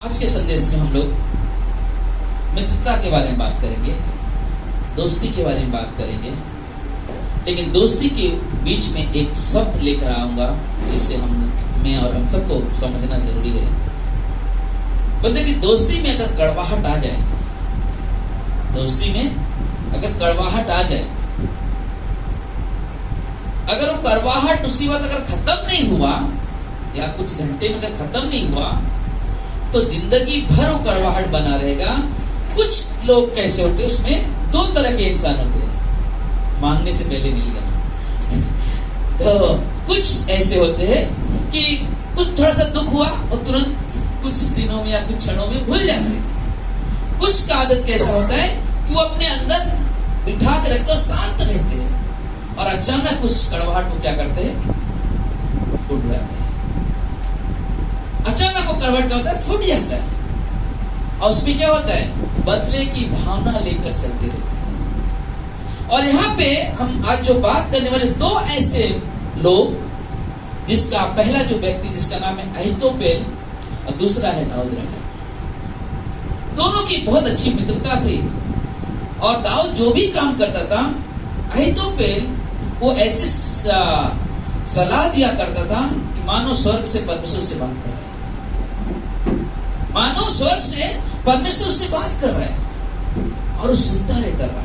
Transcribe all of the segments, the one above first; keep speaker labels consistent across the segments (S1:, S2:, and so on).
S1: आज के संदेश में हम लोग मित्रता के बारे में बात करेंगे, दोस्ती के बारे में बात करेंगे। लेकिन दोस्ती के बीच में एक शब्द लेकर आऊंगा जिसे मैं और हम सबको समझना जरूरी है। बोलते कि दोस्ती में अगर कड़वाहट आ जाए, दोस्ती में अगर कड़वाहट आ जाए, अगर वो कड़वाहट उसी वक्त अगर खत्म नहीं हुआ या कुछ घंटे में अगर खत्म नहीं हुआ तो जिंदगी भर वो कड़वाहट बना रहेगा। कुछ लोग कैसे होते हैं, उसमें दो तरह के इंसान होते हैं, मांगने से पहले मिल गया। तो कुछ ऐसे होते हैं कि कुछ थोड़ा सा दुख हुआ और तुरंत कुछ दिनों में या कुछ क्षणों में भूल जाते हैं। कुछ का आदत कैसा होता है कि वो अपने अंदर बिठा के रखते और शांत रहते हैं और अचानक उस कड़वाहट को क्या करते हैं, फूट जाते हैं। अचानक वो कड़वाहट क्या होता है, फूट जाता है। और उसमें क्या होता है, बदले की भावना लेकर चलते रहते हैं। और यहाँ पे हम आज जो बात करने वाले दो ऐसे लोग, जिसका पहला जो व्यक्ति जिसका नाम है अहीतोपेल और दूसरा है दाऊद राजा। दोनों की बहुत अच्छी मित्रता थी और दाऊद जो भी काम करता था, अहीतोपेल वो ऐसे सलाह दिया करता था कि मानो स्वर्ग से परमेश्वर से बात कर रहा है, मानो स्वर्ग से परमेश्वर से बात कर रहा है। और वो सुनता रहता था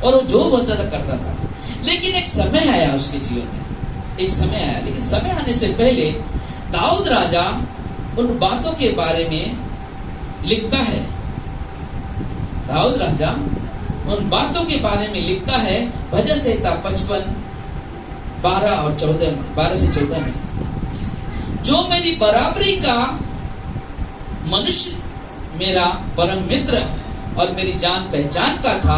S1: और वो जो बोलता था करता था। लेकिन एक समय आया उसके जीवन में, एक समय आया, लेकिन समय आने से पहले दाऊद राजा उन बातों के बारे में लिखता है। दाऊद राजा उन बातों के बारे में लिखता है भजन संहिता 55 12 से 14 में। जो मेरी बराबरी का मनुष्य मेरा परम मित्र और मेरी जान पहचान का था,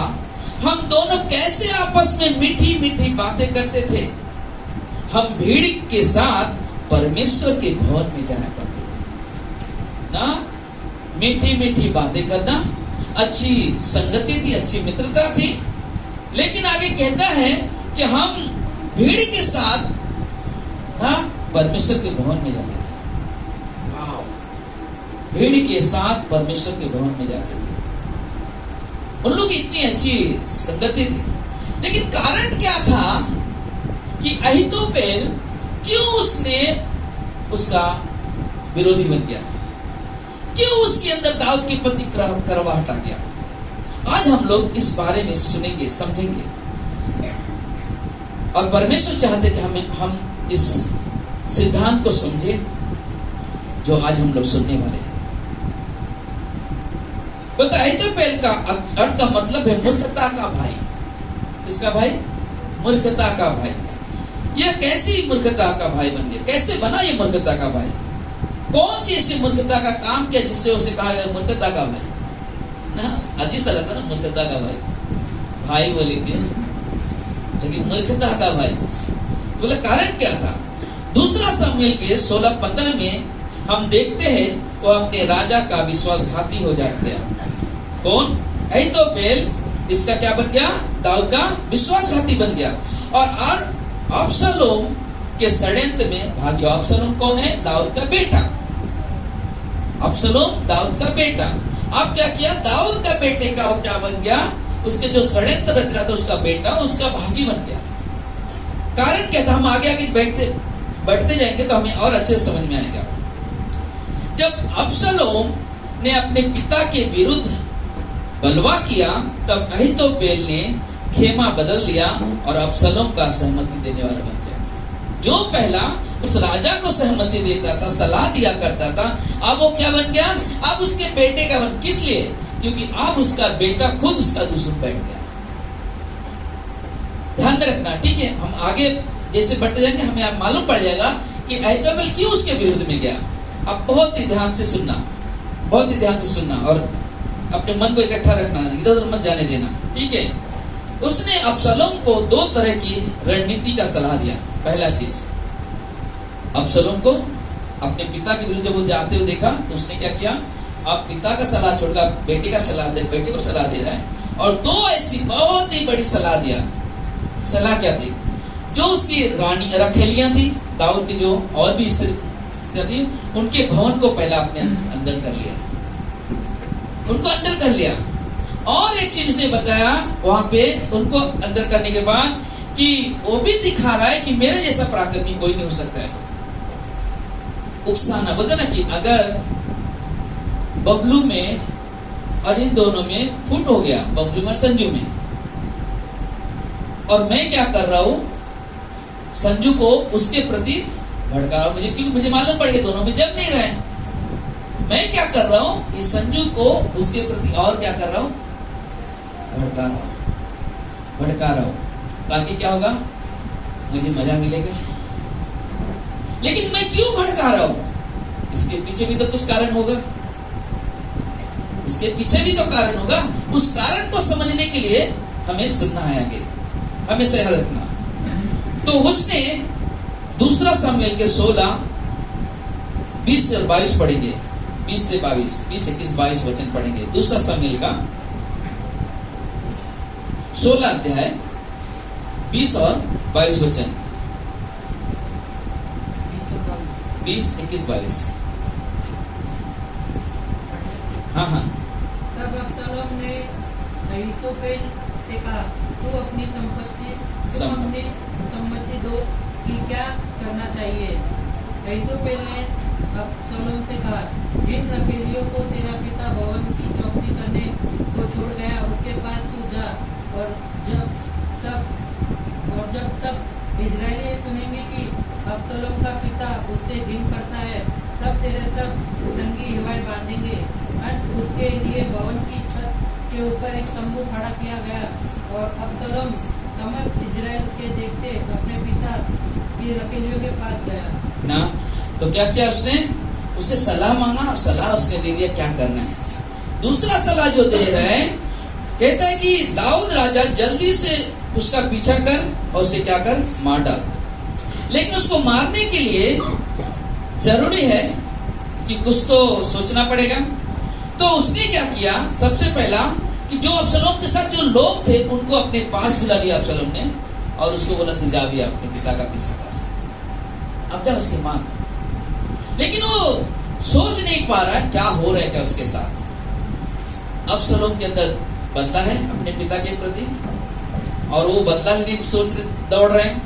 S1: हम दोनों कैसे आपस में मीठी मीठी बातें करते थे। हम भीड़ के साथ परमेश्वर के भवन में जाया करते थे ना। मीठी मीठी बातें करना, अच्छी संगति थी, अच्छी मित्रता थी। लेकिन आगे कहता है कि हम भीड़ के साथ ना परमेश्वर के भवन में जाते थे। भीड़ के साथ परमेश्वर के भवन में जाते थे। उन लोग इतनी अच्छी संगति थी। लेकिन कारण क्या था कि अहीतोपेल क्यों उसने उसका विरोधी बन गया, क्यों उसके अंदर दाऊद के प्रति कड़वाहट आ गया। आज हम लोग इस बारे में सुनेंगे, समझेंगे और परमेश्वर चाहते कि हम इस सिद्धांत को समझे जो आज हम लोग सुनने वाले हैं। बोलता अहीतोपेल का अर्थ का मतलब है मूर्खता का भाई। किसका भाई? मूर्खता का भाई। यह कैसी मूर्खता का भाई बन गया, कैसे बना ये मूर्खता का भाई? कौन सी ऐसी मूर्खता का काम किया जिससे उसे कहा गया मूर्खता का भाई ना? अजीब सा लगता ना, मूर्खता का भाई, भाई बोलेंगे लेकिन मूर्खता का भाई। बोले कारण क्या था? दूसरा शमूएल के 16:15 में हम देखते हैं वो अपने राजा का विश्वासघाती हो जाते हैं। कौन? अहीतोपेल इसका क्या बन गया? दाऊद का विश्वासघाती बन गया और अबसलोम के षड्यंत्र में भाग गया। अबसलोम कौन है? दाऊद का बेटा। अबसलोम दाऊद का बेटा। अब क्या किया? दाऊद का बेटे का वो क्या बन गया? उसके जो षड्यंत्र रच रहा था उसका बेटा, उसका भागी बन गया। कारण क्या था? हम आगे आगे बढ़ते जाएंगे तो हमें और अच्छे समझ में आएगा। जब अबसलोम ने अपने पिता के विरुद्ध बलवा किया तब अहीतोपेल ने खेमा बदल लिया और अबसलोम का सहमति देने वाला बन गया। जो पहला उस राजा को सहमति देता था, सलाह दिया करता था, अब वो क्या बन गया? अब उसके बेटे का बन। किस लिए? क्योंकि अब उसका बेटा खुद उसका दुश्मन बैठ गया। ध्यान में रखना, ठीक है? हम आगे जैसे बढ़ते जाएंगे हमें अब मालूम पड़ जाएगा कि अहीतोपेल क्यों उसके विरुद्ध में गया। अब बहुत ही ध्यान से सुनना, बहुत ही ध्यान से सुनना और अपने मन को इकट्ठा रखना, इधर उधर मत जाने देना, ठीक है? उसने अबसलोम को दो तरह की रणनीति का सलाह दिया। पहला चीज, अबसलोम को अपने पिता के विरुद्ध जब वो जाते हुए देखा तो उसने क्या किया? अब पिता का सलाह छोड़कर बेटे का सलाह बेटे को सलाह दे रहा है। और दो ऐसी बहुत ही बड़ी सलाह दिया। सलाह क्या थी? जो उसकी रानी रखेलियां थी, दाऊद की जो और भी स्त्री थी, उनके भवन को पहला अपने अंदर कर लिया, उनको अंदर कर लिया। और एक चीज ने बताया वहां पे उनको अंदर करने के बाद कि वो भी दिखा रहा है कि मेरे जैसा पराक्रमी कोई नहीं हो सकता है। उकसाना बोलते ना कि अगर बबलू में और इन दोनों में फुट हो गया, बबलू में और संजू में, और मैं क्या कर रहा हूं, संजू को उसके प्रति भड़का रहा हूं, मुझे क्योंकि मुझे मालूम पड़ गया दोनों में जम नहीं रहे। मैं क्या कर रहा हूं कि संजू को उसके प्रति और क्या कर रहा हूं, भड़का रहा हूं, ताकि क्या होगा, मुझे मजा मिलेगा। लेकिन मैं क्यों भड़का रहा हूं, इसके पीछे भी तो कुछ कारण होगा, इसके पीछे भी तो कारण होगा। उस कारण को समझने के लिए हमें सुनना है, आगे हमें सही रखना। तो उसने दूसरा शमूएल के 16, 20 और 22 पढ़ेंगे, 20 से 22, 20, 21, 22 वचन पढ़ेंगे। दूसरा शमूएल का 16 अध्याय 20 और 22 वचन, 20, 21, 22। हाँ हाँ।
S2: तब अबशालोम ने अहीतोपेल से कहा, तू अपनी सम्मति दो कि क्या करना चाहिए। अहीतोपेल ने अबशालोम से कहा, जिन रखेलियों को तेरा पिता भवन की चौकसी करने को छोड़ गया उसके पास तू जा, और जब सब इजरायली सुनेंगे कि अबशालोम का पिता उससे घिन करता है, तब तेरे सब संगी हिवाएं बांधेंगे। उसके लिए भवन की छत के ऊपर एक तंबू खड़ा किया गया, और अबशालोम समस्त इजराइल के देखते अपने पिता की रखेलियों के पास गया
S1: ना। तो क्या किया उसने, उससे सलाह मांगा और सलाह उसने दे दिया क्या करना है। दूसरा सलाह जो दे रहे हैं, कहता है कि दाऊद राजा जल्दी से उसका पीछा कर और उसे क्या कर, मार डाल। लेकिन उसको मारने के लिए जरूरी है कि कुछ तो सोचना पड़ेगा। तो उसने क्या किया, सबसे पहला कि जो अबशालोम के साथ जो लोग थे उनको अपने पास बुला लिया अबशालोम ने, और उसको बोला तू जा भी अपने पिता का पीछा कर, अब जा उससे मार। लेकिन वो सोच नहीं पा रहा है क्या हो रहा है, क्या उसके साथ। अबशालोम के अंदर बदला है अपने पिता के प्रति, और वो बदला लेने की सोच दौड़ रहे हैं।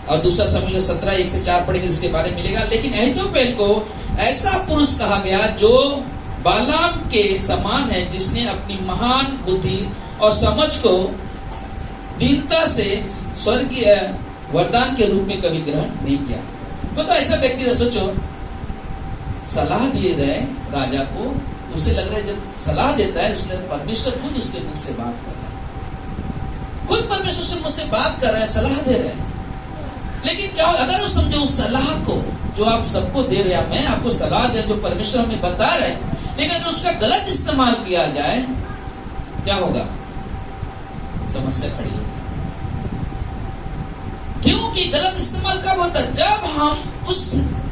S1: और दूसरा शमूएल 17, 1 से 4 पढ़ेंगे, उसके बारे में मिलेगा। लेकिन अहीतोपेल को ऐसा पुरुष कहा गया जो बालाम के समान है, जिसने अपनी महान बुद्धि और समझ को दीनता से स्वर्गीय वरदान के रूप में कभी ग्रहण नहीं किया। तो ऐसा व्यक्ति का सोचो, सलाह दिए रहे राजा को, उसे लग रहा है जब सलाह देता है उसने परमेश्वर खुद उसके मुख से बात कर रहा है, खुद परमेश्वर से मुझसे बात कर रहा है, सलाह दे रहे हैं। लेकिन क्या अगर वो समझो उस सलाह को जो आप सबको दे रहे हैं, मैं आपको सलाह दे जो परमेश्वर हमें बता रहे हैं, लेकिन उसका गलत इस्तेमाल किया जाए, क्या होगा, समस्या खड़ी होगी। क्योंकि गलत इस्तेमाल कब होता है, जब हम उस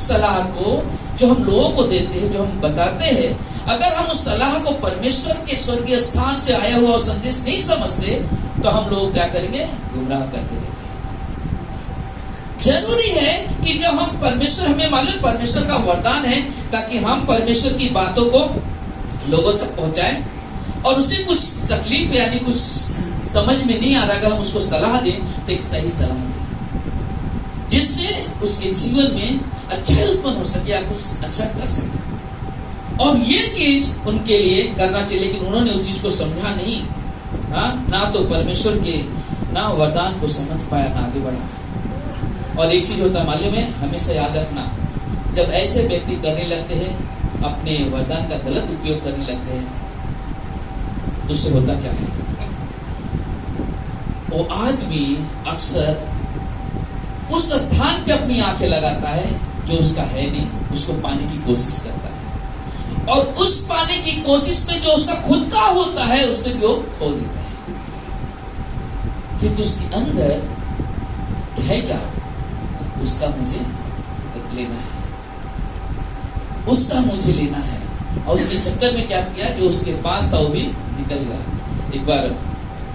S1: सलाह को जो हम लोगों को देते हैं, जो हम बताते हैं, अगर हम उस सलाह को परमेश्वर के स्वर्गीय स्थान से आया हुआ संदेश नहीं समझते, तो हम लोग क्या करेंगे, गुमराह करते रहेंगे। जरूरी है कि जब हम परमेश्वर, हमें मालूम परमेश्वर का वरदान है ताकि हम परमेश्वर की बातों को लोगों तक पहुंचाएं, और उसे कुछ तकलीफ यानी कुछ समझ में नहीं आ रहा, अगर हम उसको सलाह दें तो एक सही सलाह दें जिससे उसके जीवन में अच्छा उत्पन्न हो सके या कुछ अच्छा कर सके। और ये चीज उनके लिए करना चाहिए, लेकिन उन्होंने उस चीज को समझा नहीं। हाँ, ना तो परमेश्वर के ना वरदान को समझ पाया, ना आगे बढ़ा। और एक चीज होता है मालूम है, हमेशा याद रखना, जब ऐसे व्यक्ति करने लगते हैं, अपने वरदान का गलत उपयोग करने लगते हैं, तो उससे होता क्या है, वो आदमी अक्सर उस स्थान पे अपनी आंखें लगाता है जो उसका है नहीं, उसको पाने की कोशिश करता है, और उस पाने की कोशिश में जो उसका खुद का होता है उससे वो खो देता है, क्योंकि उसके अंदर है क्या, उसका मुझे लेना है, उसका मुझे लेना है, और उसके चक्कर में क्या किया, जो उसके पास था वो भी निकल गया। एक बार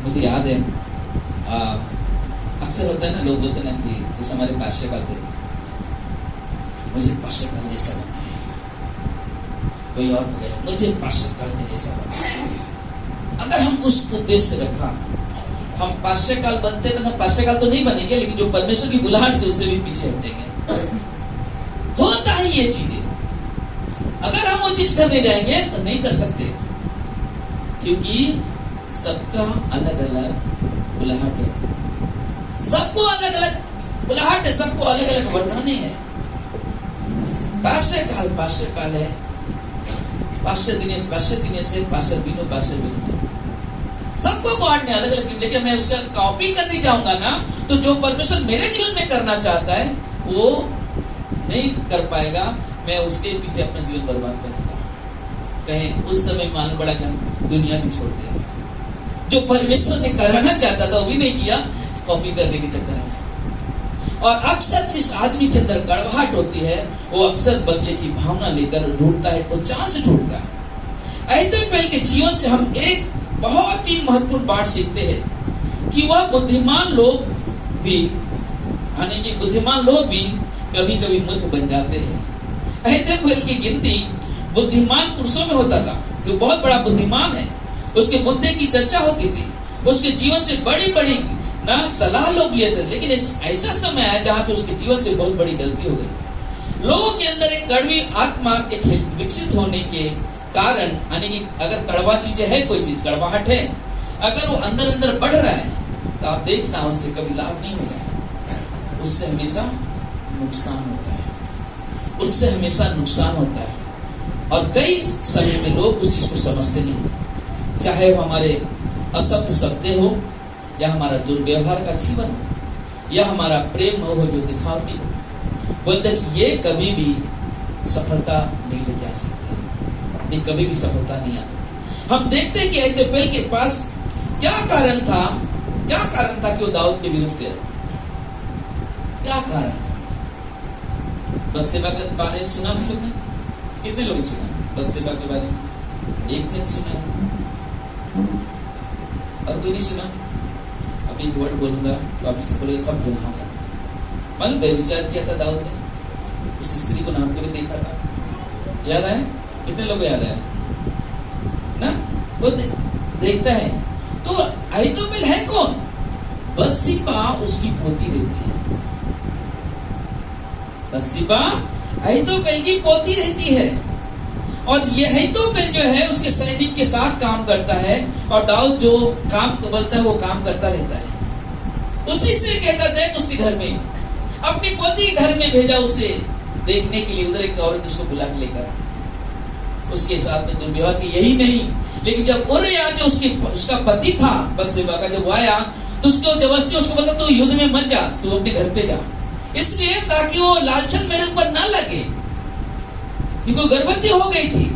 S1: मुझे याद है, अक्सर होता है ना, लोग बोलते ना कि जैसे हमारे पास्टर करते, मुझे पास्टर का जैसा बनना है, कोई और हो गया, मुझे पार्षद काल के जैसा बनना। अगर हम उस उद्देश्य रखा, हम पार्षद काल बनते हैं, पार्षद काल तो नहीं बनेंगे, लेकिन जो परमेश्वर की बुलाहट से उससे भी पीछे हटेंगे। होता है ये चीजें। अगर हम वो चीज करने जाएंगे तो नहीं कर सकते, क्योंकि सबका अलग अलग बुलाहट है, सबको अलग अलग बुलाहट है, सबको अलग अलग वरदाने है। पार्षद काल है, पार्षद दिनेश है, पार्षद बीनू। सबको गॉड ने अलग अलग, लेकिन मैं उसका कॉपी करने जाऊंगा ना, तो जो परमेश्वर मेरे जीवन में करना चाहता है वो नहीं कर पाएगा। मैं उसके पीछे अपना जीवन बर्बाद करूंगा। कहीं उस समय मालूम पड़ा कि हम दुनिया भी छोड़ दिया, जो परमेश्वर ने कराना चाहता था वो भी नहीं किया, कॉपी करने के चक्कर में। और अक्सर जिस आदमी के अंदर कड़वाहट होती है, वो अक्सर बदले की भावना लेकर ढूंढता है, वो चांस ढूंढता है। अहीतोपेल के जीवन से हम एक बहुत ही महत्वपूर्ण बात सीखते हैं कि वह बुद्धिमान लोग भी, यानी कि बुद्धिमान लोग भी कभी कभी मूर्ख बन जाते हैं। अहीतोपेल की गिनती बुद्धिमान पुरुषों में होता था, जो बहुत बड़ा बुद्धिमान है, उसके मुद्दे की चर्चा होती थी, उसके जीवन से बड़ी बड़ी ना सलाह लोग लिए थे। लेकिन ऐसा समय आया जहाँ पे उसके जीवन से बहुत बड़ी गलती हो गई। लोगों के अंदर एक कड़वी आत्मा के विकसित होने के कारण, यानी कि अगर कड़वा चीजें है, कोई चीज कड़वाहट है, अगर वो अंदर अंदर बढ़ रहा है, तो आप देखना उससे कभी लाभ नहीं होगा, उससे हमेशा नुकसान होता है, उससे हमेशा नुकसान होता है। और कई समय में लोग उस चीज को समझते नहीं, चाहे वो हमारे अशब्द शब्द हो, या हमारा दुर्व्यवहार का जीवन हो, या हमारा प्रेम हो जो दिखावटी हो। बोलते कि ये कभी भी सफलता नहीं लेके आ सकती, ये कभी भी सफलता नहीं आती। हम देखते हैं कि अहीतोपेल के पास क्या कारण था कि वो दाऊद के विरुद्ध गया, क्या कारण था? बत्शेबा के बारे में सुना हम लोग ने, कितने लोग सुना बत्शेबा के बारे में? एक जन सुना है और कोई नहीं सुना। अभी एक वर्ड बोलूंगा तो आप जिससे बोलेगा सब लोग हंस सकते। मालूम व्यभिचार किया था दाऊद ने, उस स्त्री को नाम करके देखा था, याद है? कितने लोग याद है ना? वो देखता है। तो अहीतोपेल है कौन? बत्शेबा उसकी पोती रहती है, बत्शेबा अहीतोपेल की पोती रहती है। और ये अहीतोपेल जो है उसके सैनिक के साथ काम करता है, और दाऊद जो काम बोलता है वो काम करता रहता है। उसी से कहता देख उसके घर में, अपनी पोती के घर में भेजा उसे देखने के लिए। उधर एक औरत उसको बुला के लेकर आ, उसके साथ में दुर्व्यवहार की। यही नहीं, लेकिन जब उरिय्याह जो उसका पति था बत्शेबा का, जब वो आया तो उसको जबरदस्ती उसको बोला तू युद्ध में मत जा, तू अपने घर पे जा, इसलिए ताकि वो लालचन मेरे ऊपर ना लगे, क्योंकि गर्भवती हो गई थी,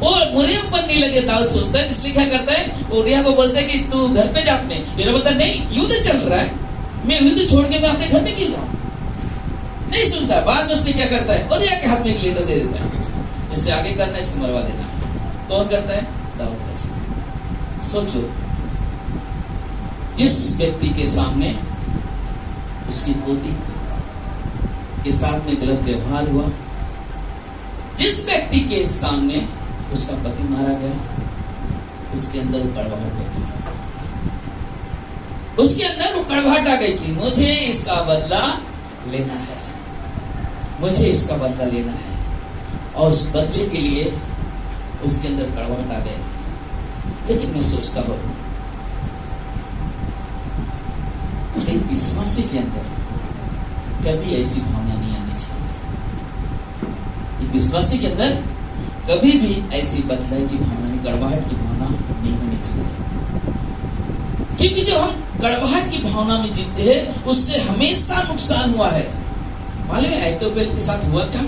S1: और मुरिय्याह पर नहीं लगे। दाऊद सोचता है, इसलिए क्या करता है, उरिय्याह को बोलता है कि तू घर पे जा अपने। मेरा बोलता नहीं, युद्ध चल रहा है, मैं युद्ध छोड़ के मैं अपने घर पे क्यों जाऊं? नहीं सुनता। बाद में उसने क्या करता है, उरिय्याह के हाथ में एक लेटर दे देता है, इससे आगे करना, इसको मरवा देना। कौन करता है? दाऊद करता। सोचो, जिस व्यक्ति के सामने उसकी पोती के साथ में गलत व्यवहार हुआ, जिस व्यक्ति के सामने उसका पति मारा गया, उसके अंदर वो कड़वाहट आ गई, उसके अंदर वो कड़वाहट आ गई कि मुझे इसका बदला लेना है, मुझे इसका बदला लेना है। और उस बदले के लिए उसके अंदर कड़वाहट आ गई। लेकिन मैं सोचता हूं, एक विश्वासी के अंदर कभी ऐसी भावना नहीं आनी चाहिए। एक विश्वासी के अंदर कभी भी ऐसी बदलाव की भावना नहीं, कड़वाहट की भावना नहीं होनी चाहिए। क्योंकि जब हम कड़वाहट की भावना में जीते हैं, उससे हमेशा नुकसान हुआ है। मालूम है अहीतोपेल के साथ हुआ क्या?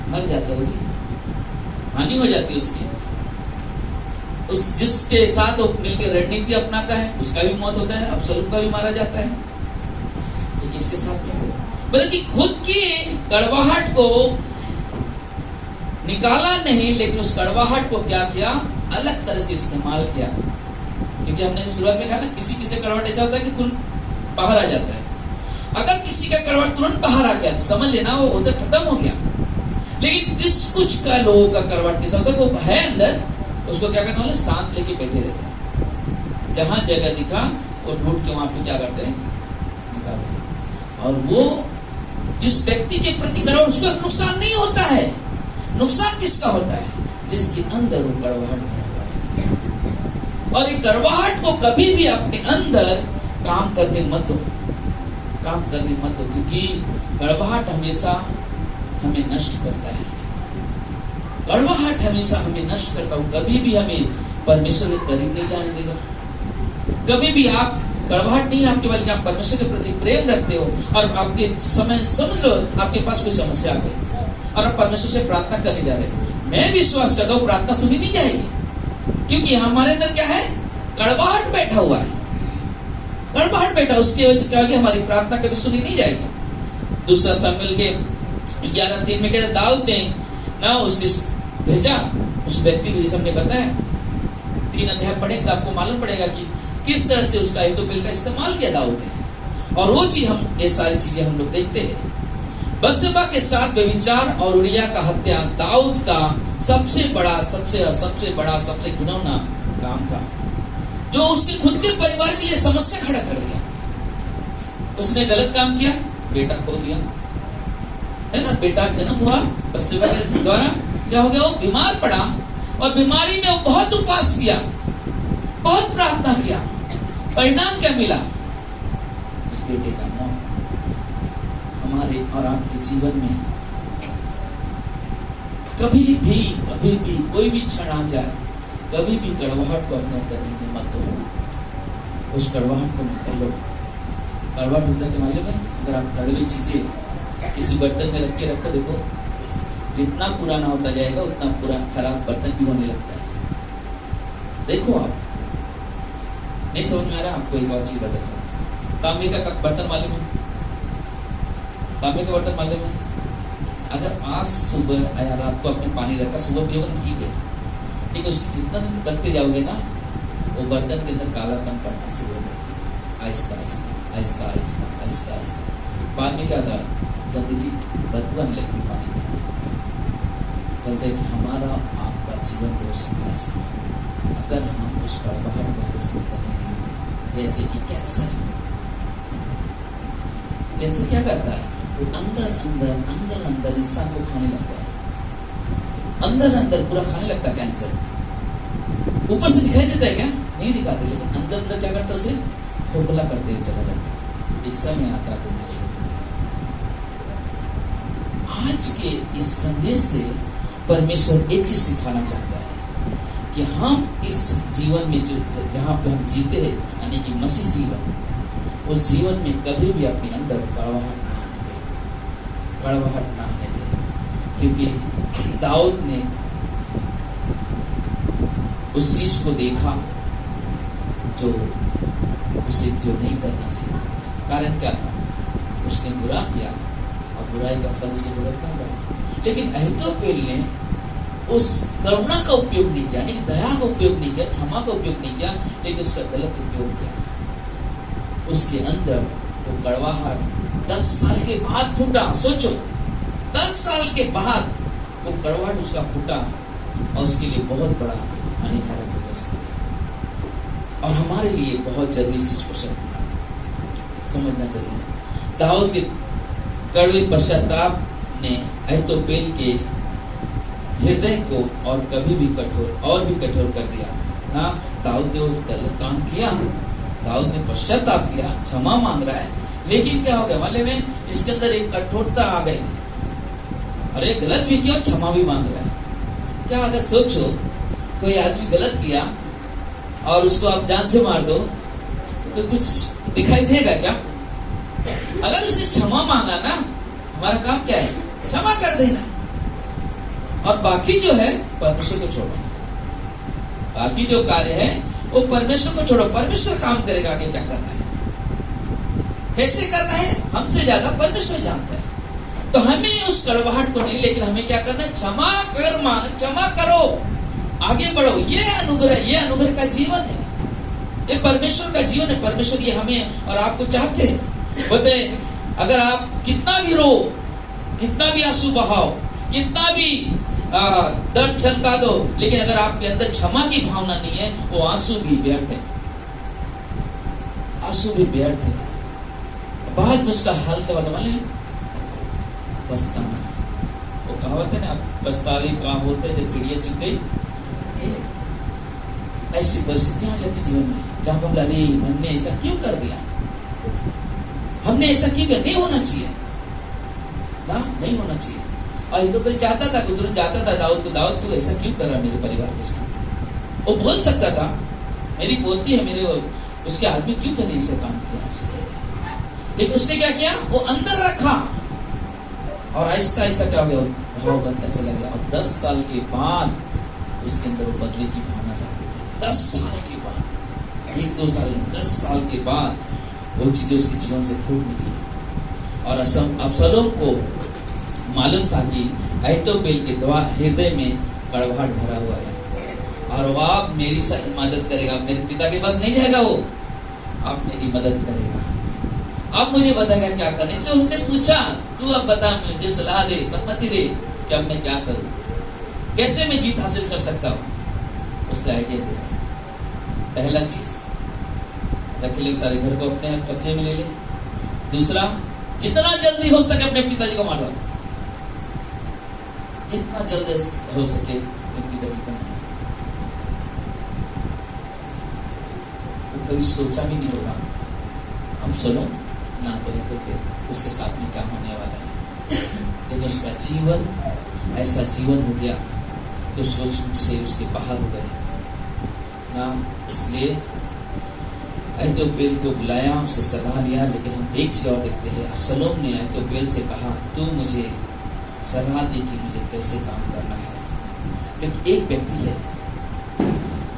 S1: मर जाता होगी, हानि हो जाती है उसकी। उस जिसके साथ वो मिलकर रणनीति अपनाता है उसका भी मौत होता है, अबशालोम का भी मारा जाता है। तो किसके साथ में? बल्कि खुद की कड़वाहट को निकाला नहीं, लेकिन उस कड़वाहट को क्या किया, अलग तरह से इस्तेमाल किया। क्योंकि हमने शुरुआत में कहा ना, किसी किसी कड़वाहट ऐसा होता है कि तुरंत बाहर आ जाता है। अगर किसी का कड़वाहट तुरंत बाहर आ गया तो समझ लेना वो उधर खत्म हो गया। लेकिन कुछ का लोगों का कड़वाहट कैसा होता है, वो है अंदर, उसको क्या करना वाले शांत लेके बैठे रहते हैं, जहां जगह दिखा वो ढूंढ के वहां पे क्या करते हैं, निकालते हैं। और वो जिस व्यक्ति के प्रति कड़वाहट, उसको नुकसान नहीं होता है। नुकसान किसका होता है? जिसके अंदर वो कड़वाहट भरा हुआ है। और ये कड़वाहट को कभी भी अपने अंदर काम करने मत दो, काम करने मत दो, क्योंकि कड़वाहट हमेशा हमें नष्ट करता है। कड़वाहट हमेशा हमें नष्ट करता है, कभी भी हमें परमेश्वर के करीब नहीं जाने देगा। कभी भी आप कड़वाहट नहीं आपके वाले, आप परमेश्वर के प्रति प्रेम रखते हो और आपके समय समझ लो आपके पास कोई समस्या आ गई और आप परमेश्वर से प्रार्थना करने जा रहे हो, मैं विश्वास करता हूँ प्रार्थना सुनी नहीं जाएगी, क्योंकि हमारे अंदर क्या है, कड़वाहट बैठा हुआ है। कड़वाहट बैठा, उसकी वजह से क्या होगी, हमारी प्रार्थना कभी सुनी नहीं जाएगी। दूसरा शमूएल के 11:3 में कहते दाऊद ने ना उस भेजा उस व्यक्ति को, जैसे हमने बताया 3 अध्याय पढ़ेंगे आपको मालूम पड़ेगा कि किस तरह से उसका अहीतोपेल का इस्तेमाल किया दाऊद ने। और वो चीज हम, ये सारी चीजें हम लोग देखते हैं। बत्शेबा के साथ व्यभिचार और उरिया का हत्या दाऊद का सबसे बड़ा सबसे घिनौना काम था, जो उसने खुद के परिवार के लिए समस्या खड़ा कर दिया। उसने गलत काम किया, बेटा खो दिया, है ना, बेटा जन्म हुआ बत्शेबा के द्वारा, क्या हो गया, वो बीमार पड़ा और बीमारी में वो बहुत उपवास किया, बहुत प्रार्थना किया, परिणाम क्या मिला, उस बेटे का मौत। हमारे और आपके जीवन में कभी भी कोई भी क्षण आ जाए, कभी भी कड़वाहट को अपने अंदर नहीं मत दो, उस कड़वाहट को निकालो। कड़वाहट होता है मालूम है, अगर आप कड़वी चीजें किसी बर्तन में रख के रखो, देखो जितना पुराना होता जाएगा उतना पुराना खराब बर्तन भी होने लगता है। देखो आप नहीं समझ में आ रहा, आपको एक और चीज बताता हूं। तांबे का बर्तन मालूम है, तांबे का बर्तन मालूम है, अगर आज सुबह या रात को आपने पानी रखा, सुबह पियोगे ठीक है, लेकिन उसकी जितना दिन रखते जाओगे ना, वो बर्तन के अंदर कालापन पड़ना शुरू हो जाती है, आहिस्ता आहिस्ता आहिस्ता आहिस्ता आहिस्ता आहिस्ता। बाद में क्या होता है, गंदगी बदबू आने लगती है पानी में। बोलते हैं कि हमारा आपका जीवन हो सकता है अगर हम उस कड़वाहट को करने नहीं, जैसे कि कैंसर क्या करता है, वो अंदर इंसान को खाने लगता है, अंदर पूरा खाने लगता है कैंसर। ऊपर से दिखाई देता है क्या, नहीं दिखाते, लेकिन अंदर क्या करता है, उसे खोखला करते हुए चला जाता है। एक समय आता है आज के इस संदेश से परमेश्वर एक चीज सिखाना चाहता है कि हम इस जीवन में जो जहां पे हम जीते हैं, यानी कि मसीह जीवन, उस जीवन में कभी भी अपने अंदर कड़वाहट ना आने दे, क्योंकि दाऊद ने उस चीज को देखा जो उसे जो नहीं करना चाहिए। कारण क्या था, उसने बुरा किया और बुराई का फल उसे भुगतना पड़ा। लेकिन अहीतोपेल ने उस करुणा का उपयोग नहीं किया, यानी दया का उपयोग नहीं किया, क्षमा का उपयोग नहीं किया, लेकिन उसका गलत उपयोग किया। उसके अंदर वो कड़वाहट 10 साल के बाद फूटा। सोचो 10 साल के बाद वो कड़वाहट उसका फूटा और उसके लिए बहुत बड़ा हानिकारक हो गया। और हमारे लिए बहुत जरूरी इस चीज को समझना चाहिए। दाऊद के कड़वे पश्चाताप ने अहीतोपेल के हृदय को और भी कठोर कर दिया ना। दाऊद ने वो गलत काम किया, दाऊद ने पश्चाताप किया, क्षमा मांग रहा है, लेकिन क्या हो गया मालूम है, इसके अंदर एक कठोरता आ गई। अरे गलत भी किया और क्षमा भी मांग रहा है। क्या अगर सोचो कोई आदमी गलत किया और उसको आप जान से मार दो तो कुछ दिखाई देगा क्या? अगर उसने क्षमा मांगा ना, हमारा काम क्या है, क्षमा कर देना, और बाकी जो है परमेश्वर को छोड़ो। बाकी जो कार्य है वो परमेश्वर को छोड़ो, परमेश्वर काम करेगा आगे क्या करना है, कैसे करना है, हमसे ज्यादा परमेश्वर जानता है। तो हमें उस कड़वाहट को नहीं, लेकिन हमें क्या करना है, क्षमा करो, आगे बढ़ो। ये अनुग्रह का जीवन है, ये परमेश्वर का जीवन है। परमेश्वर ये हमें और आपको चाहते हैं। बोलते अगर आप कितना भी रो, कितना भी आंसू बहाओ, कितना भी दर्द छलका दो, लेकिन अगर आपके अंदर क्षमा की भावना नहीं है, वो आंसू भी व्यर्थ है, आंसू भी व्यर्थ है। बाद में उसका हल क्या होता है? पछताना। वो कहावत है ना, पछतावे कहाँ होते जब चिड़िया चुग गई। ऐसी परिस्थितियां आ जाती जीवन में जहां हम लगे हमने ऐसा क्यों कर दिया, हमने ऐसा क्यों किया, नहीं होना चाहिए ना, नहीं होना चाहिए। और तो कोई चाहता था, कोई तुरंत जाता था दाऊद को, दाऊद तू ऐसा क्यों कर रहा मेरे परिवार के साथ? वो बोल सकता था, मेरी पोती है, मेरे उसके आदमी क्यों तो नहीं ऐसे काम किया, लेकिन उसने क्या किया? वो अंदर रखा और आहिस्ता आहिस्ता क्या हो गया? घाव बनता चला गया। और 10 साल के बाद उसके अंदर वो बदले की भावना जागी। 10 साल के बाद, 1-2 साल, 10 साल के बाद वो चीजें उसके जीवन से फूट निकली। और अबसलोम को मालूम था कि अहीतोपेल के हृदय में कड़वाहट भरा हुआ है और वो आप मेरी मदद करेगा, मेरे पिता के पास नहीं जाएगा, वो आप मेरी मदद करेगा, आप मुझे बताएगा क्या करना। इसलिए उसने पूछा, तू अब बता, मुझे सलाह दे, सम्मति दे कि अब मैं क्या करूं, कैसे मैं जीत हासिल कर सकता हूं। उसने आइडिया दिया, पहला चीज रख ले, सारे घर को अपने कब्जे में ले ले। दूसरा, जितना जल्दी हो सके अपने पिताजी को मार दो, जितना जल्दी हो सके अपने पिताजी को मार। वो कभी सोचा भी नहीं होगा हम सुनो ना तो है, तो फिर उसके साथ में क्या होने वाला है। लेकिन उसका जीवन ऐसा जीवन हो गया कि उसको से उसके बाहर हो गए ना। इसलिए अहीतोपेल को बुलाया, उससे सलाह लिया। लेकिन हम एक चीज और देखते हैं, अबसलोम ने अहीतोपेल से कहा, तू मुझे सलाह दे कि मुझे कैसे काम करना है। लेकिन एक व्यक्ति है,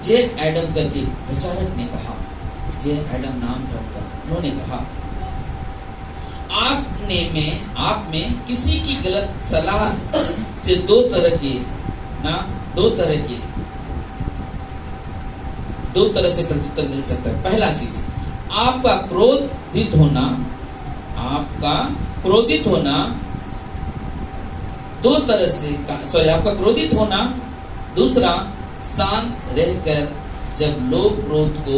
S1: जे एडम करके प्रचारक ने कहा, जे एडम नाम था उनका, उन्होंने कहा, आप में किसी की गलत सलाह से दो तरह से प्रत्युत्तर मिल सकता है। पहला चीज, आपका क्रोधित होना दो तरह से, आपका क्रोधित होना। दूसरा, शांत रहकर जब लोग क्रोध को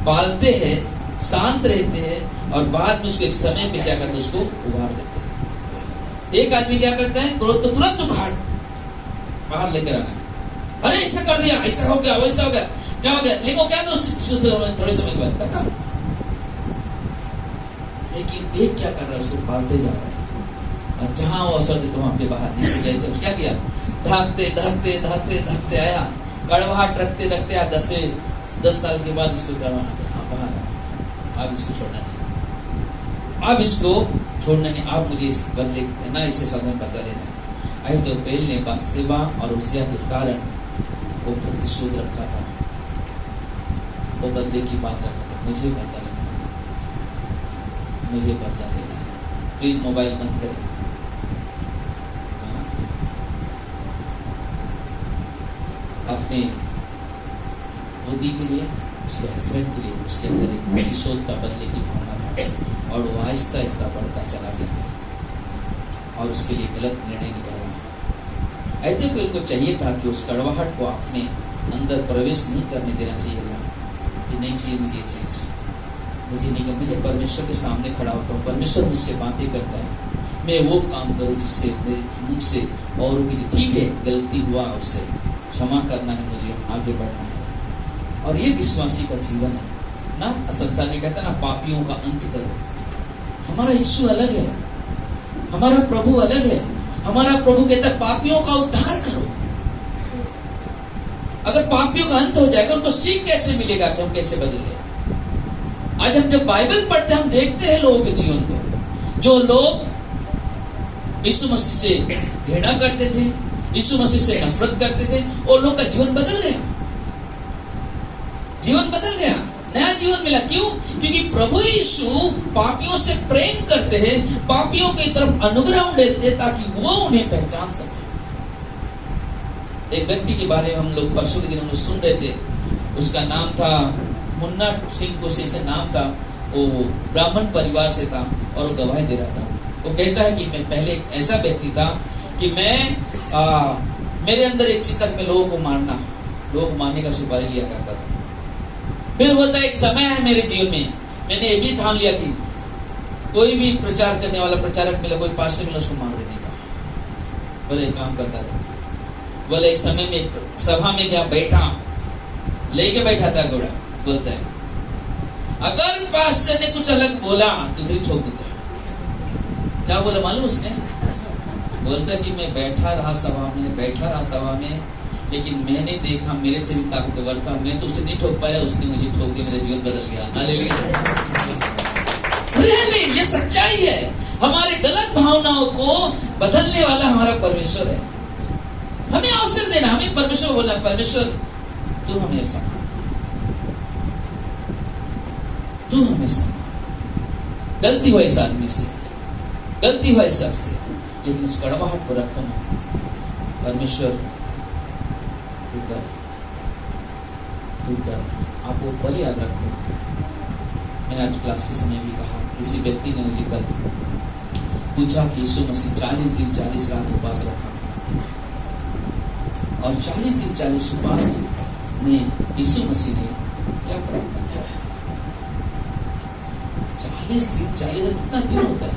S1: पालते हैं, शांत रहते हैं और बाद में उसको एक समय पे क्या करते हैं, उसको उभार देते हैं। एक आदमी क्या करता है, क्रोध को तुरंत उखाड़ बाहर लेकर आना है, अरे ऐसा कर दिया, ऐसा हो गया, वैसा हो गया, क्या हो गया, लेकिन क्या तो थोड़े समय के बाद करता। लेकिन एक क्या कर रहा है, उसे पालते जा रहा है और जहां वो अवसर देते वहां पे बाहर निकल गए। तो क्या किया, भागते आया, कड़वाहट रखते आया। 10 साल के बाद उसको कड़वाहट, अब इसको छोड़ना नहीं, आप मुझे इस बदले ना, इससे समय बदला लेना है। अहीतोपेल ने बातशेबा और उज्जियाह के कारण वो प्रतिशोध रखा था, वो बदले की बात रखा था, मुझे बदला लेना है। प्लीज मोबाइल बंद करें। अपने बुद्धि के लिए, उसके हस्बैंड के लिए उसके अंदर एक प्रतिशोध का बदले की भावना था और वो आहिस्ता आहिस्ता बढ़ता चला गया और उसके लिए गलत निर्णय निकाला। अहीतोपेल को चाहिए था कि उस कड़वाहट को अपने अंदर प्रवेश नहीं करने देना चाहिए था कि नहीं चाहिए मुझे ये चीज, मुझे नहीं, मुझे परमेश्वर के सामने खड़ा होता हूँ, परमेश्वर मुझसे बातें करता है, मैं वो काम करूँ जिससे मेरे मुख से और ठीक है, गलती हुआ, उससे क्षमा करना है, मुझे आगे बढ़ना है। और ये विश्वासी का जीवन है ना। संसार में कहता है ना, पापियों का अंत करो। हमारा यीशु अलग है, हमारा प्रभु अलग है। हमारा प्रभु कहता है पापियों का उद्धार करो। अगर पापियों का अंत हो जाएगा, उनको सीख कैसे मिलेगा कि हम कैसे बदले। आज हम जब बाइबल पढ़ते हैं, हम देखते हैं लोगों के जीवन को, जो लोग यीशु मसीह से घृणा करते थे, यीशु मसीह से नफरत करते थे, और लोग का जीवन बदल गया, नया जीवन मिला। क्यों? क्योंकि प्रभु यीशु पापियों से प्रेम करते हैं, पापियों की तरफ अनुग्रह देते हैं ताकि वो उन्हें पहचान सके। एक व्यक्ति के बारे में हम लोग परसों के दिन हम लोग सुन रहे थे, उसका नाम था मुन्ना सिंह, को से नाम था, वो ब्राह्मण परिवार से था और वो गवाही दे रहा था। वो कहता है कि मैं पहले एक ऐसा व्यक्ति था कि मैं मेरे अंदर एक चीज तक में लोगों को मारने का सुपारी लिया करता था। फिर बोलता एक समय है मेरे जीवन में, मैंने ये भी ठान लिया कि कोई भी प्रचार करने वाला प्रचारक मिला, कोई पास्टर मिला, उसको मार देने का। बोले एक काम करता था। बोले एक समय में सभा में क्या बैठा, लेके बैठा था घोड़ा। बोलता है अगर पास्टर ने कुछ अलग बोला तो इधर छोड़ दूंगा। क्या बोला मालूम उसने? बोलता कि मैं बैठा रहा सभा में, लेकिन मैंने देखा मेरे से भी ताकतवर था, मैं तो उसे नहीं ठोक पाया, उसने मुझे ठोक दिया, मेरा जीवन बदल गया। हालेलुया। ये सच्चाई है। हमारे गलत भावनाओं को बदलने वाला हमारा परमेश्वर है। हमें अवसर देना, हमें परमेश्वर बोलना, परमेश्वर तू हमें संभाल, तू हमें संभाल। गलती हुआ इस आदमी से, गलती हुआ इस शख्स से, लेकिन इस कड़वाहट को रखो मत। परमेश्वर तू कर। आप वो पल याद रखो। मैंने आज क्लास के समय भी कहा, किसी व्यक्ति ने मुझे कल पूछा कि यीशु मसीह 40 दिन 40 रात उपवास रखा और 40 दिन 40 उपवास में यीशु मसीह ने क्या प्रार्थना किया? 40 दिन 40 कितना दिन होता है?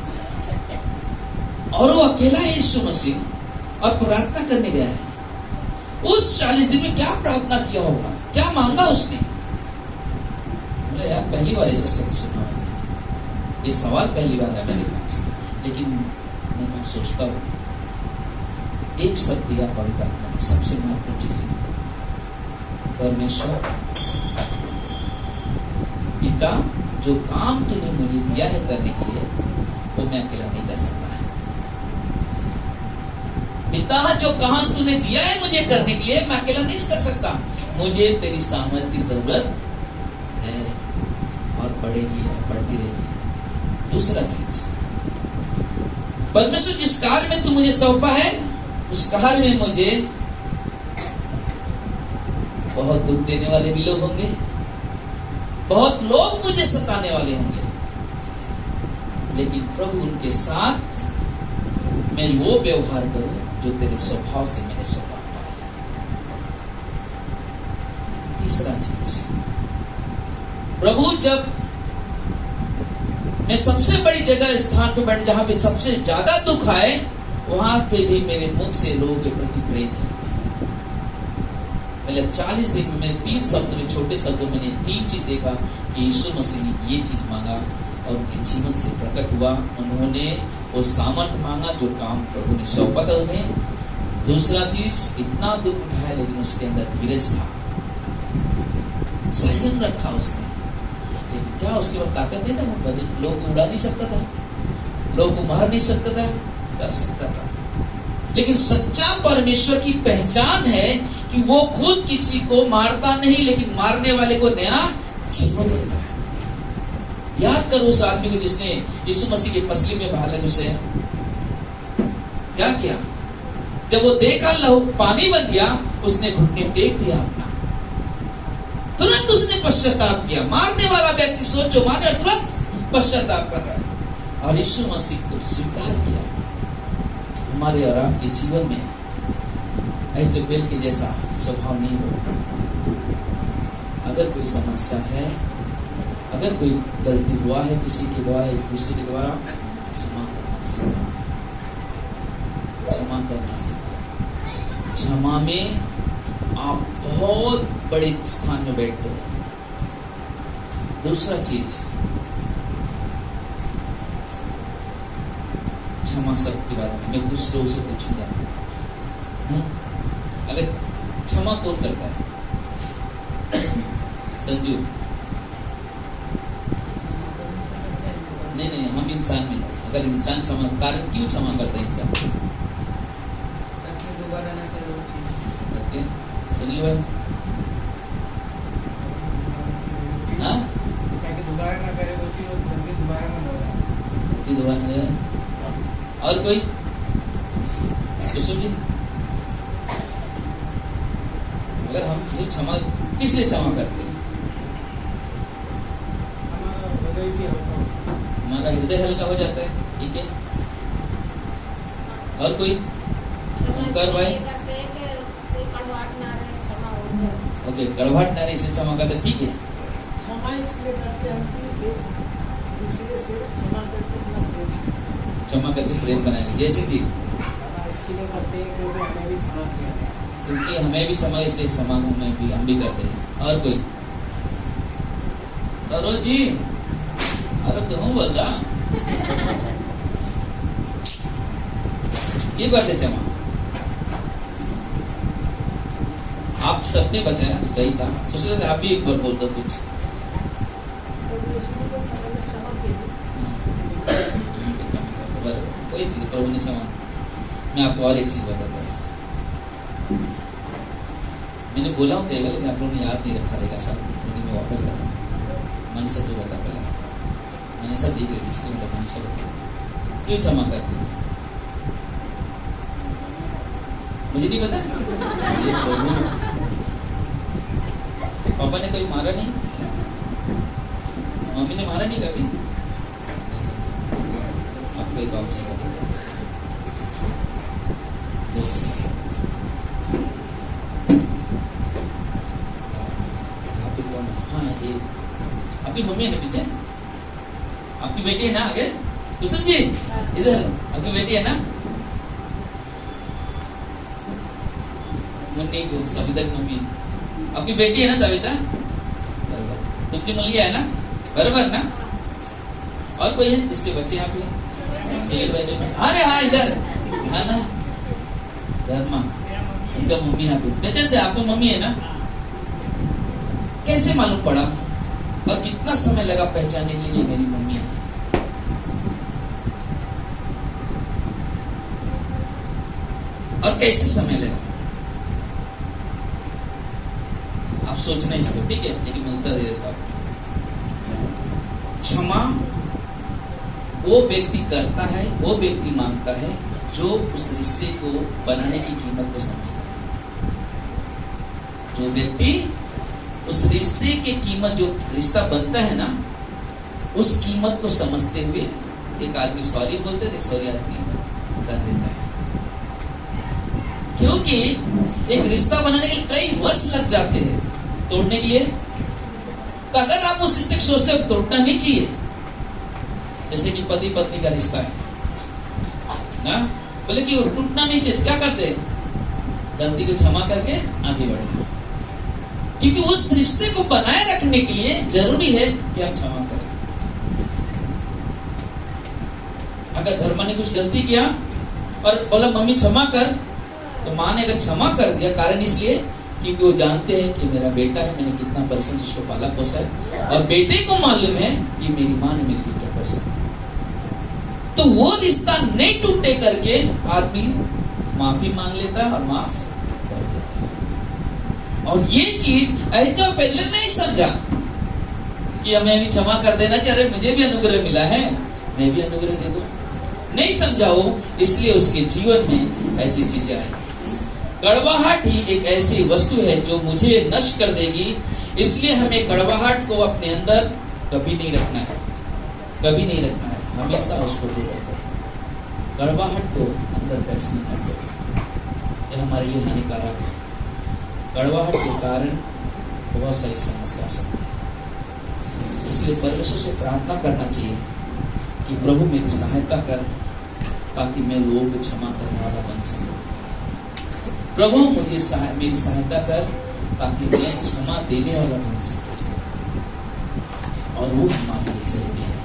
S1: और वो अकेला है यीशु मसीह और प्रार्थना करने गया है। उस 40 दिन में क्या प्रार्थना किया होगा, क्या मांगा उसने? बोले यार पहली बार ऐसा शब्द सुना है, ये सवाल पहली बार है मेरे पास। लेकिन मैं कहा सोचता हूँ, एक शब्द दिया पवित्र आत्मा ने, सबसे महत्वपूर्ण चीज है परमेश्वर पिता, जो काम तूने मुझे दिया है करने के लिए, वो मैं अकेला नहीं कर सकता है। पिता, जो काम तूने दिया है मुझे करने के लिए, मैं अकेला नहीं कर सकता। मुझे तेरी सामर्थ की जरूरत है और बढ़ेगी और बढ़ती रहेगी। दूसरा चीज, परमेश्वर जिस कार्य में तू मुझे सौंपा है, उस कार्य में मुझे बहुत दुख देने वाले भी लोग होंगे, बहुत लोग मुझे सताने वाले होंगे, लेकिन प्रभु उनके साथ मैं वो व्यवहार करूं जो तेरे स्वभाव से मैंने सौंपा पाया। तीसरा चीज, प्रभु जब मैं सबसे बड़ी जगह स्थान पे बैठ, जहां पे सबसे ज्यादा दुख आए, वहां पे भी मेरे मुख से लोगों के प्रति प्रेम था। पहले 40 दिन में मैंने 3 शब्द में, छोटे शब्दों में 3 चीज देखा कि यीशु मसीह ने ये चीज मांगा और उनके जीवन से प्रकट हुआ। उन्होंने वो सामर्थ मांगा जो काम प्रभु ने सौंपा था उन्हें। दूसरा चीज, इतना दुख उठाया लेकिन उसके अंदर धीरज था, संयम रखा उसने। लेकिन क्या उसके पास ताकत नहीं था? वो लोग को उड़ा नहीं सकता था, लोग को मार नहीं सकता था, कर सकता था। लेकिन सच्चा परमेश्वर की पहचान है कि वो खुद किसी को मारता नहीं, लेकिन मारने वाले को नया जीवन देता है। याद करो उस आदमी को जिसने यीशु मसीह की पसली में बाहर लगे, उसे क्या किया? जब वो देखा लहू पानी बन गया, उसने घुटने टेक दिया अपना, तुरंत उसने पश्चाताप किया। मारने वाला व्यक्ति सोचो, मारने तुरंत पश्चाताप कर रहा है, और यीशु मसीह को स्वीकार किया। हमारे और आपके जीवन में अहीतोपेल के जैसा स्वभाव नहीं हो। अगर कोई समस्या है, अगर कोई गलती हुआ है किसी के द्वारा, एक दूसरे के द्वारा, क्षमा करना सीखो, क्षमा करना सीखो। क्षमा में आप बहुत बड़े स्थान में बैठते हो। दूसरा चीज, क्षमा सब के बारे में मैं कुछ लोगों से पूछूंगा, अगर क्षमा कौन करता है? संजू? नहीं, हम इंसान में, अगर इंसान क्षमा, कारण क्यों क्षमा करता है इंसान?
S2: दोबारा ना करो।
S1: ओके, सुनिए भाई, हाँ,
S2: दोबारा ना करे वो चीज, दोबारा ना हो,
S1: दोबारा ना। और कोई सुनिए, अगर हम किसी क्षमा, किस लिए क्षमा करते हैं? हमारा हृदय हल्का हो जाता है, ठीक है। और कोई कर भाई।
S3: ये करते हैं कि कोई कड़वाहट ना रहे, क्षमा हो जाए।
S1: ओके, गड़बड़ ना रही से क्षमा करते, ठीक है।
S2: क्षमा इसलिए करते हैं कि एक दूसरे से क्षमा करके अपना प्रेम,
S1: क्षमा करके प्रेम बनाएंगे, जैसे थी
S2: क्षमा इसके लिए करते हैं क्योंकि हमें भी क्षमा किया है।
S1: क्योंकि हमें भी क्षमा, इसलिए क्षमा हम भी करते हैं। और कोई? सरोज जी, अरे तुम बोल रहा ये करते क्षमा। आप सबने बताया सही था। सुशीला आप भी एक बार बोल दो कुछ। कोई चीज प्रभु ने समान। मैं आपको और एक चीज बताता हूँ। मैंने बोला हूँ केवल, लेकिन आप लोगों ने याद नहीं रखा रहेगा सब, लेकिन मैं वापस बताऊँ। मनीषा जो बता पहले, मनीषा देख रही थी, इसलिए मतलब मनीषा बता क्यों क्षमा करती है, मुझे नहीं पता। ये प्रभु, पापा ने कभी मारा नहीं, मम्मी ने मारा नहीं कभी। आपको एक बात चाहिए बताता हूँ। हाँ, ये आपकी मम्मी है ना पीछे, आपकी बेटी है ना आगे, कुसुम जी इधर, आपकी बेटी है ना मुन्नी को, सविता की मम्मी, आपकी बेटी है ना सविता, बराबर। तुमची मुलगी है ना, बराबर ना। और कोई है जिसके बच्चे यहाँ पे? अरे हाँ इधर, हाँ ना, धर्मा, उनका मम्मी यहाँ पे। पहचानते आपको मम्मी है ना? कैसे मालूम पड़ा और कितना समय लगा पहचानने के लिए मेरी मम्मी है? और कैसे समय लगा? आप सोचना इसको, ठीक है, लेकिन मैं उत्तर दे देता हूं। क्षमा वो व्यक्ति करता है, वो व्यक्ति मांगता है जो उस रिश्ते को बनाने की कीमत को समझता है। जो व्यक्ति उस रिश्ते की कीमत, जो रिश्ता बनता है ना, उस कीमत को समझते हुए एक आदमी सॉरी बोलते, एक सॉरी आदमी कर देता है। क्योंकि एक रिश्ता बनाने के लिए कई वर्ष लग जाते हैं तोड़ने के लिए। तो अगर आप उस रिश्ते को सोचते हो तोड़ना नहीं चाहिए, जैसे कि पति पत्नी का रिश्ता है ना, बोले कि वो टूटना नहीं चाहिए, क्या करते हैं? गलती को क्षमा करके आगे बढ़ना। क्योंकि उस रिश्ते को बनाए रखने के लिए जरूरी है कि हम क्षमा करें। अगर धर्मा ने कुछ गलती किया और बोला मम्मी क्षमा कर, तो माँ ने अगर क्षमा कर दिया, कारण इसलिए क्योंकि वो जानते हैं कि मेरा बेटा है, मैंने कितना परसेंट उसको पाला पोसा है, और बेटे को मालूम है कि मेरी माँ ने मेरे लिए क्या परसेंट। तो वो रिश्ता नहीं टूटे करके आदमी माफी मांग लेता है और माफ कर देता है। और ये चीज ऐसा पहले नहीं समझा कि हमें भी क्षमा कर देना चाहिए, अरे मुझे भी अनुग्रह मिला है, मैं भी अनुग्रह दे दूं। नहीं समझा हो, इसलिए उसके जीवन में ऐसी चीजें आई। कड़वाहट ही एक ऐसी वस्तु है जो मुझे नष्ट कर देगी, इसलिए हमें कड़वाहट को अपने अंदर कभी नहीं रखना है, कभी नहीं रखना है, हमेशा उसको दूर रखो। कड़वाहट को अंदर बैठने मत दो, ये हमारे लिए हानिकारक है। कड़वाहट के कारण बहुत सारी समस्या हो सकती है। इसलिए परमेश्वर से प्रार्थना करना चाहिए कि प्रभु मेरी सहायता कर, ताकि मैं लोगों को क्षमा करने वाला बन सकूं। प्रभु मुझे मेरी सहायता कर, ताकि मैं क्षमा देने वाला बन सकूं। और वो हमारे लिए जरूरी है,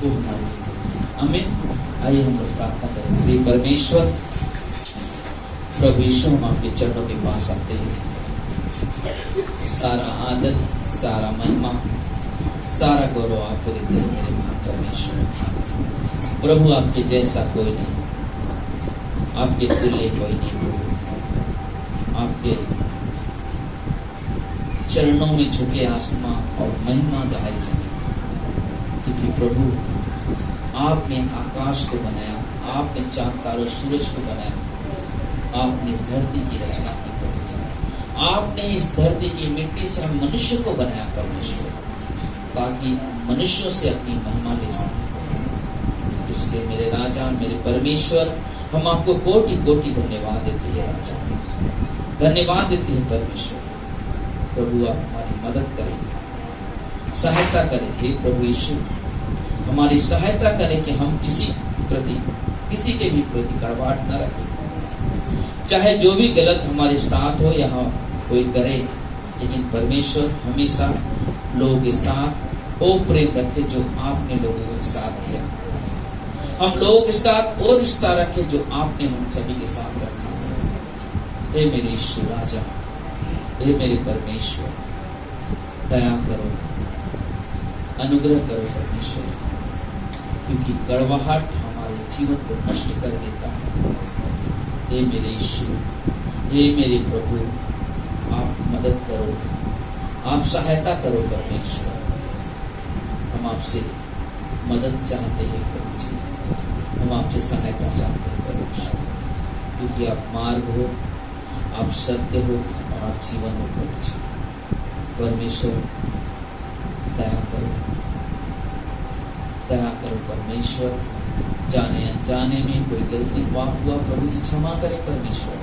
S1: वो हमारे लिए। आमीन। आइए हम लोग प्रार्थना करें। परमेश्वर, प्रभु यीशु, हम आपके चरणों के पास आते हैं। सारा आदर, सारा महिमा, सारा गौरव आपको देते हैं मेरे महान परमेश्वर। प्रभु आपके जैसा कोई नहीं, आपके तुल्य कोई नहीं। आपके चरणों में झुके आसमां और महिमा गाए जमीन, क्योंकि प्रभु आपने आकाश को बनाया, आपने चांद तारों सूरज को बनाया, आपने इस धरती की रचना की प्रभु, आपने इस धरती की मिट्टी से हम मनुष्य को बनाया परमेश्वर, ताकि मनुष्यों से अपनी महिमा ले सके। इसलिए मेरे राजा, मेरे परमेश्वर, हम आपको कोटि कोटि धन्यवाद देते हैं राजा, धन्यवाद देते हैं परमेश्वर। प्रभु आप हमारी मदद करें, सहायता करें। हे प्रभु यीशु, हमारी सहायता करें कि हम किसी के भी प्रति कड़वाहट न रखें, चाहे जो भी गलत हमारे साथ हो या कोई करे, लेकिन परमेश्वर हमेशा लोगों के साथ वो प्रेम रखे जो आपने लोगों के साथ किया। हम लोगों के साथ और रिश्ता रखे जो आपने हम सभी के साथ रखा। हे मेरे यीशु राजा, हे मेरे परमेश्वर, दया करो, अनुग्रह करो परमेश्वर, क्योंकि कड़वाहट हमारे जीवन को नष्ट कर देता है। हे मेरे यीशु, हे मेरे प्रभु, आप मदद करो, आप सहायता करो परमेश्वर। हम आपसे मदद चाहते हैं प्रभु जी, हम आपसे सहायता चाहते हैं परमेश्वर, क्योंकि आप मार्ग हो, आप सत्य हो और आप जीवन हो प्रभु जी। परमेश्वर दया करो, दया करो परमेश्वर। जाने अनजाने में कोई गलती पाप हुआ प्रभु जी क्षमा करें परमेश्वर।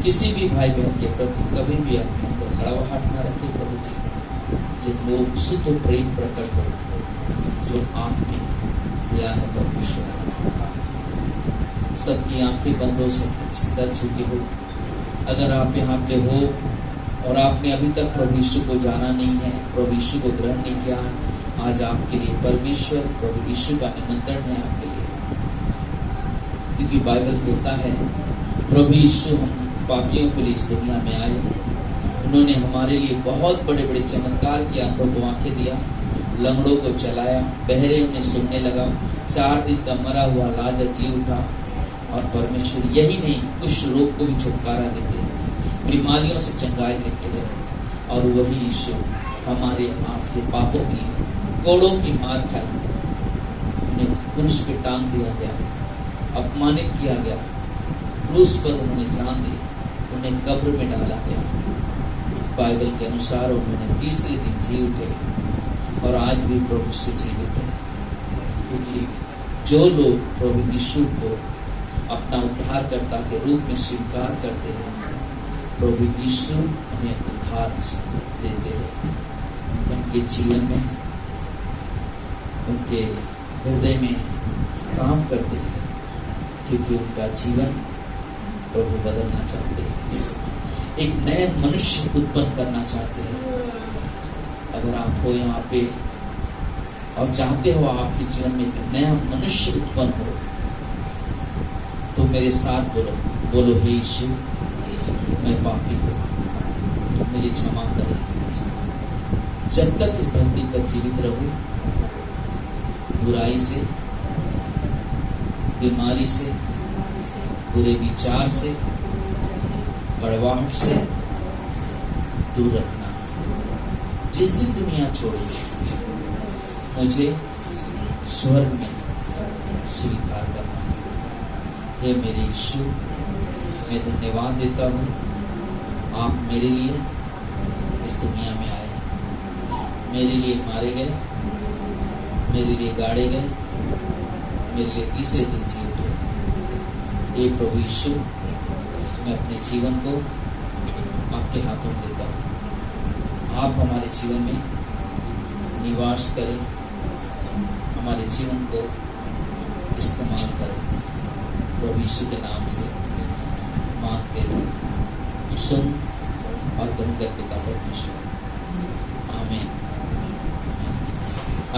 S1: किसी भी भाई बहन के प्रति कभी भी अपने अंदर कड़वाहट न रखे प्रभु जी, लेकिन वो शुद्ध प्रेम प्रकट हो जो आपने दिया है परमेश्वर। सबकी आंखें बंद हो, सबके सर झुके हो। अगर आप यहाँ पे हो और आपने अभी तक प्रभु यीशु को जाना नहीं है, प्रभु यीशु को ग्रहण नहीं किया, आज आपके लिए परमेश्वर प्रभु यीशु का निमंत्रण है आपके लिए, क्योंकि बाइबल कहता है प्रभु यीशु हम पापियों के लिए इस दुनिया में आए, उन्होंने हमारे लिए बहुत बड़े बड़े चमत्कार किया, आंखों को आंखें दिया, लंगड़ों को चलाया, बहरे उन्हें सुनने लगा, 4 दिन का मरा हुआ लाजर जी उठा। और परमेश्वर यही नहीं, कुछ रोग को भी छुटकारा देते हैं, बीमारियों से चंगाई देते हैं। और वही यीशु हमारे आपके पापों के लिए कोड़ों की मार खाई, उन्हें क्रूस पे टांग दिया गया, अपमानित किया गया, क्रूस पर उन्होंने जान दी, उन्हें कब्र में डाला गया। बाइबल के अनुसार उन्होंने तीसरे दिन जी उठे और आज भी प्रभु यीशु जीवित है, क्योंकि जो लोग प्रभु यीशु को अपना उद्धारकर्ता के रूप में स्वीकार करते हैं, प्रभु यीशु उन्हें उद्धार देते हैं। उनके जीवन में, उनके हृदय में काम करते हैं, क्योंकि उनका जीवन प्रभु बदलना चाहते हैं, एक नए मनुष्य उत्पन्न करना चाहते हैं। अगर आप हो यहाँ पे और चाहते हो आपके जीवन में एक नया मनुष्य उत्पन्न हो, तो मेरे साथ बोलो हे यीशु, मैं पापी हूँ, मुझे क्षमा करें। जब तक इस धरती पर जीवित रहूं, बुराई से, बीमारी से, बुरे विचार से, कड़वाहट से दूर रखना। जिस दिन दुनिया छोड़ूंगी, मुझे स्वर्ग में स्वीकार करना। हे मेरे यीशु, मैं धन्यवाद देता हूँ, आप मेरे लिए इस दुनिया में आए, मेरे लिए मारे गए, मेरे लिए गाड़े गए, मेरे लिए तीसरे दिन जी उठे। हे प्रभु यीशु, मैं अपने जीवन को आपके हाथों में देता हूँ। आप हमारे जीवन में निवास करें, हमारे जीवन को इस्तेमाल करें। प्रभु यीशु के नाम से मांगते हैं, सुन और ग्रहण कर पिता परमेश्वर।